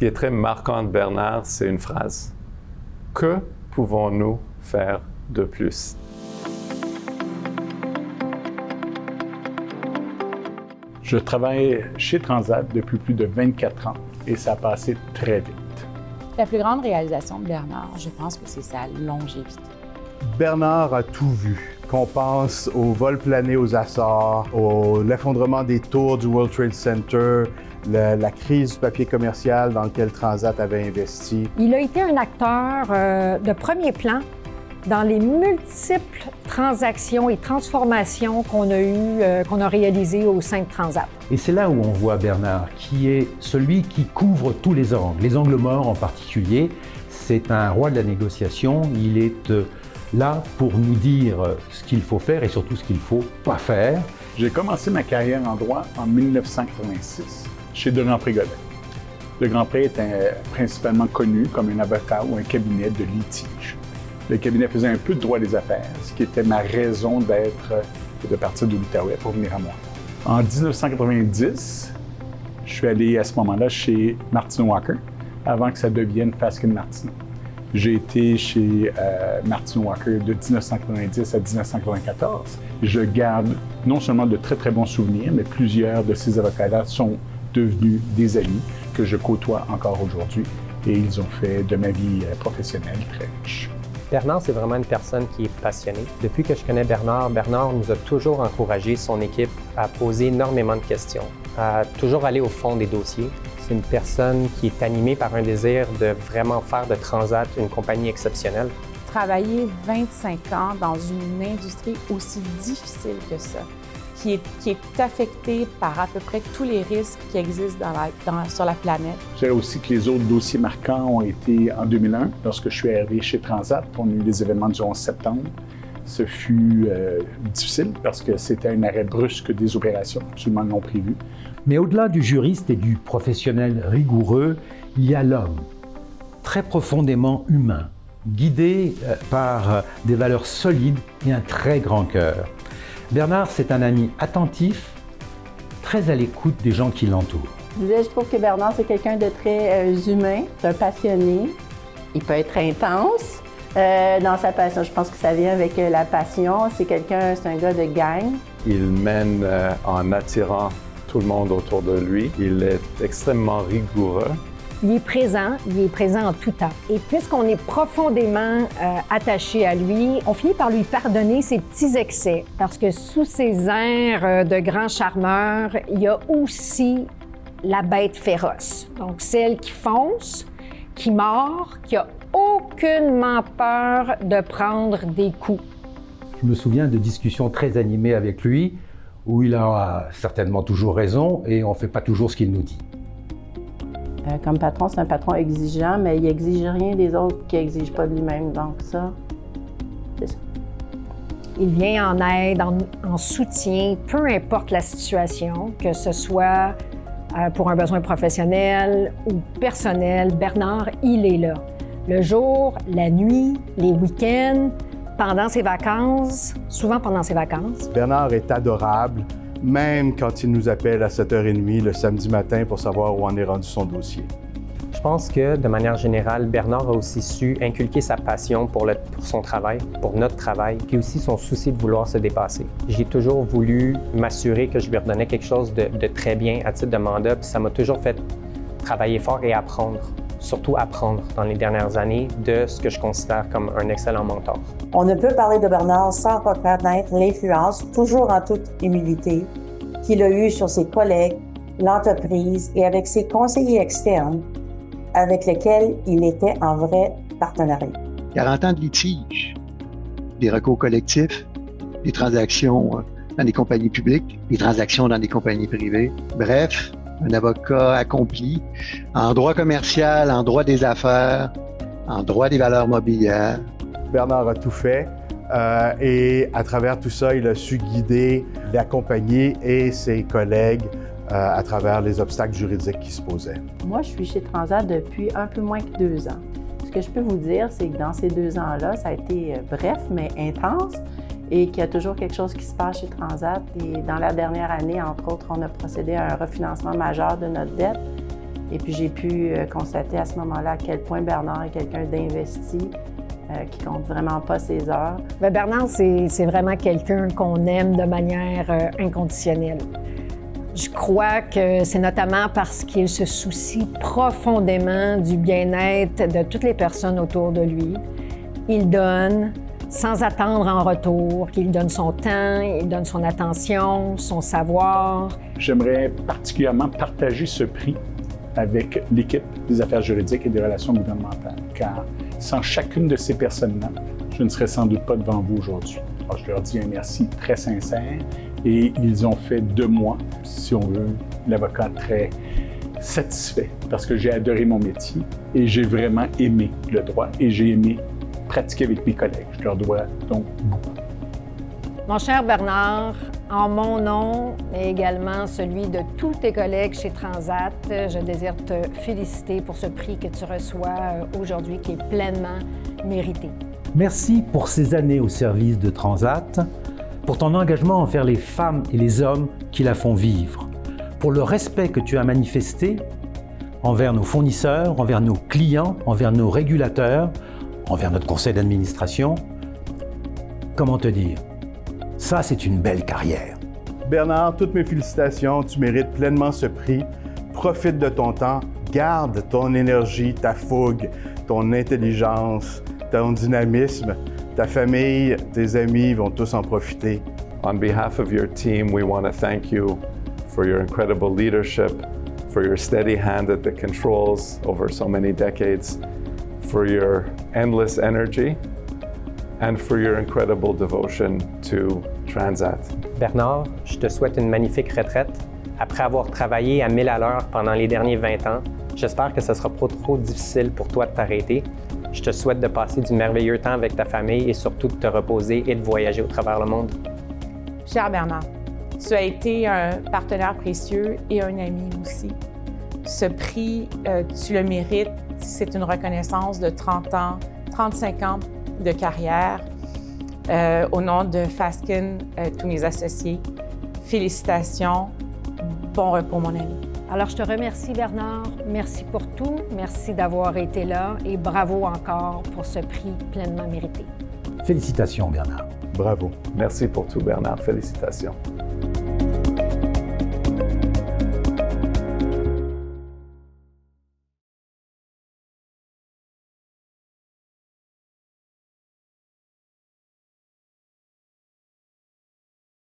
qui est très marquant de Bernard, c'est une phrase. Que pouvons-nous faire de plus? Je travaille chez Transat depuis plus de 24 ans et ça a passé très vite. La plus grande réalisation de Bernard, je pense que c'est sa longévité. Bernard a tout vu. Qu'on pense au vol plané aux Açores, l'effondrement des tours du World Trade Center, la crise du papier commercial dans lequel Transat avait investi. Il a été un acteur de premier plan dans les multiples transactions et transformations qu'on a réalisées au sein de Transat. Et c'est là où on voit Bernard, qui est celui qui couvre tous les angles morts en particulier. C'est un roi de la négociation, il est là pour nous dire ce qu'il faut faire et surtout ce qu'il ne faut pas faire. J'ai commencé ma carrière en droit en 1986 chez De Grand Pré Godin. De Grand Pré était principalement connu comme un avocat ou un cabinet de litige. Le cabinet faisait un peu de droit des affaires, ce qui était ma raison d'être et de partir de l'Outaouais pour venir à moi. En 1990, je suis allé à ce moment-là chez Martineau Walker, avant que ça devienne Fasken Martineau. J'ai été chez Martineau Walker de 1990 à 1994. Je garde non seulement de très, très bons souvenirs, mais plusieurs de ces avocats-là sont devenus des amis que je côtoie encore aujourd'hui et ils ont fait de ma vie professionnelle très riche. Bernard, c'est vraiment une personne qui est passionnée. Depuis que je connais Bernard, Bernard nous a toujours encouragé son équipe à poser énormément de questions, à toujours aller au fond des dossiers. C'est une personne qui est animée par un désir de vraiment faire de Transat une compagnie exceptionnelle. Travailler 25 ans dans une industrie aussi difficile que ça, qui est affectée par à peu près tous les risques qui existent sur la planète. Je dirais aussi que les autres dossiers marquants ont été en 2001, lorsque je suis arrivé chez Transat. On a eu les événements du 11 septembre. Ce fut difficile parce que c'était un arrêt brusque des opérations, absolument non prévu. Mais au-delà du juriste et du professionnel rigoureux, il y a l'homme, très profondément humain, guidé par des valeurs solides et un très grand cœur. Bernard, c'est un ami attentif, très à l'écoute des gens qui l'entourent. Je trouve que Bernard, c'est quelqu'un de très humain, un passionné. Il peut être intense dans sa passion. Je pense que ça vient avec la passion. C'est un gars de gang. Il mène en attirant tout le monde autour de lui. Il est extrêmement rigoureux. Il est présent en tout temps. Et puisqu'on est profondément attaché à lui, on finit par lui pardonner ses petits excès. Parce que sous ses airs de grand charmeur, il y a aussi la bête féroce. Donc celle qui fonce, qui mord, qui a aucunement peur de prendre des coups. Je me souviens de discussions très animées avec lui, où il a certainement toujours raison et on ne fait pas toujours ce qu'il nous dit. Comme patron, c'est un patron exigeant, mais il n'exige rien des autres qui n'exigent pas de lui-même. Donc ça, c'est ça. Il vient en aide, en soutien, peu importe la situation, que ce soit pour un besoin professionnel ou personnel. Bernard, il est là. Le jour, la nuit, les week-ends, pendant ses vacances, souvent pendant ses vacances. Bernard est adorable, même quand il nous appelle à 7h30 le samedi matin pour savoir où en est rendu son dossier. Je pense que, de manière générale, Bernard a aussi su inculquer sa passion pour son travail, pour notre travail, puis aussi son souci de vouloir se dépasser. J'ai toujours voulu m'assurer que je lui redonnais quelque chose de très bien à titre de mandat, puis ça m'a toujours fait travailler fort et apprendre. Surtout apprendre dans les dernières années de ce que je considère comme un excellent mentor. On ne peut parler de Bernard sans reconnaître l'influence, toujours en toute humilité, qu'il a eue sur ses collègues, l'entreprise et avec ses conseillers externes avec lesquels il était en vrai partenariat. 40 ans de litige, des recours collectifs, des transactions dans des compagnies publiques, des transactions dans des compagnies privées. Bref, un avocat accompli en droit commercial, en droit des affaires, en droit des valeurs mobilières. Bernard a tout fait et à travers tout ça, il a su guider la compagnie et ses collègues à travers les obstacles juridiques qui se posaient. Moi, je suis chez Transat depuis un peu moins que 2 ans. Ce que je peux vous dire, c'est que dans ces 2 ans-là, ça a été bref, mais intense, et qu'il y a toujours quelque chose qui se passe chez Transat. Et dans la dernière année, entre autres, on a procédé à un refinancement majeur de notre dette. Et puis j'ai pu constater à ce moment-là à quel point Bernard est quelqu'un d'investi, qui compte vraiment pas ses heures. Bien, Bernard, c'est vraiment quelqu'un qu'on aime de manière inconditionnelle. Je crois que c'est notamment parce qu'il se soucie profondément du bien-être de toutes les personnes autour de lui. Il donne sans attendre en retour, qu'il donne son temps, il donne son attention, son savoir. J'aimerais particulièrement partager ce prix avec l'équipe des affaires juridiques et des relations gouvernementales, car sans chacune de ces personnes-là, je ne serais sans doute pas devant vous aujourd'hui. Alors, je leur dis un merci très sincère et ils ont fait de moi, si on veut, l'avocat très satisfait parce que j'ai adoré mon métier et j'ai vraiment aimé le droit et j'ai aimé pratiquer avec mes collègues. Je leur dois donc beaucoup. Mon cher Bernard, en mon nom, mais également celui de tous tes collègues chez Transat, je désire te féliciter pour ce prix que tu reçois aujourd'hui, qui est pleinement mérité. Merci pour ces années au service de Transat, pour ton engagement envers les femmes et les hommes qui la font vivre, pour le respect que tu as manifesté envers nos fournisseurs, envers nos clients, envers nos régulateurs, envers notre conseil d'administration. Comment te dire? Ça, c'est une belle carrière. Bernard, toutes mes félicitations. Tu mérites pleinement ce prix. Profite de ton temps. Garde ton énergie, ta fougue, ton intelligence, ton dynamisme. Ta famille, tes amis vont tous en profiter. On behalf of your team, we want to thank you for your incredible leadership, for your steady hand at the controls over so many decades, for your endless energy, and for your incredible devotion to Transat. Bernard, je te souhaite une magnifique retraite. Après avoir travaillé à 1000 à l'heure pendant les derniers 20 ans, j'espère que ce ne sera pas trop difficile pour toi de t'arrêter. Je te souhaite de passer du merveilleux temps avec ta famille et surtout de te reposer et de voyager au travers le monde. Cher Bernard, tu as été un partenaire précieux et un ami aussi. Ce prix, tu le mérites. C'est une reconnaissance de 30 ans, 35 ans de carrière. Au nom de Fasken, tous mes associés, félicitations. Bon repos, mon ami. Alors, je te remercie, Bernard. Merci pour tout. Merci d'avoir été là et bravo encore pour ce prix pleinement mérité. Félicitations, Bernard. Bravo. Merci pour tout, Bernard. Félicitations.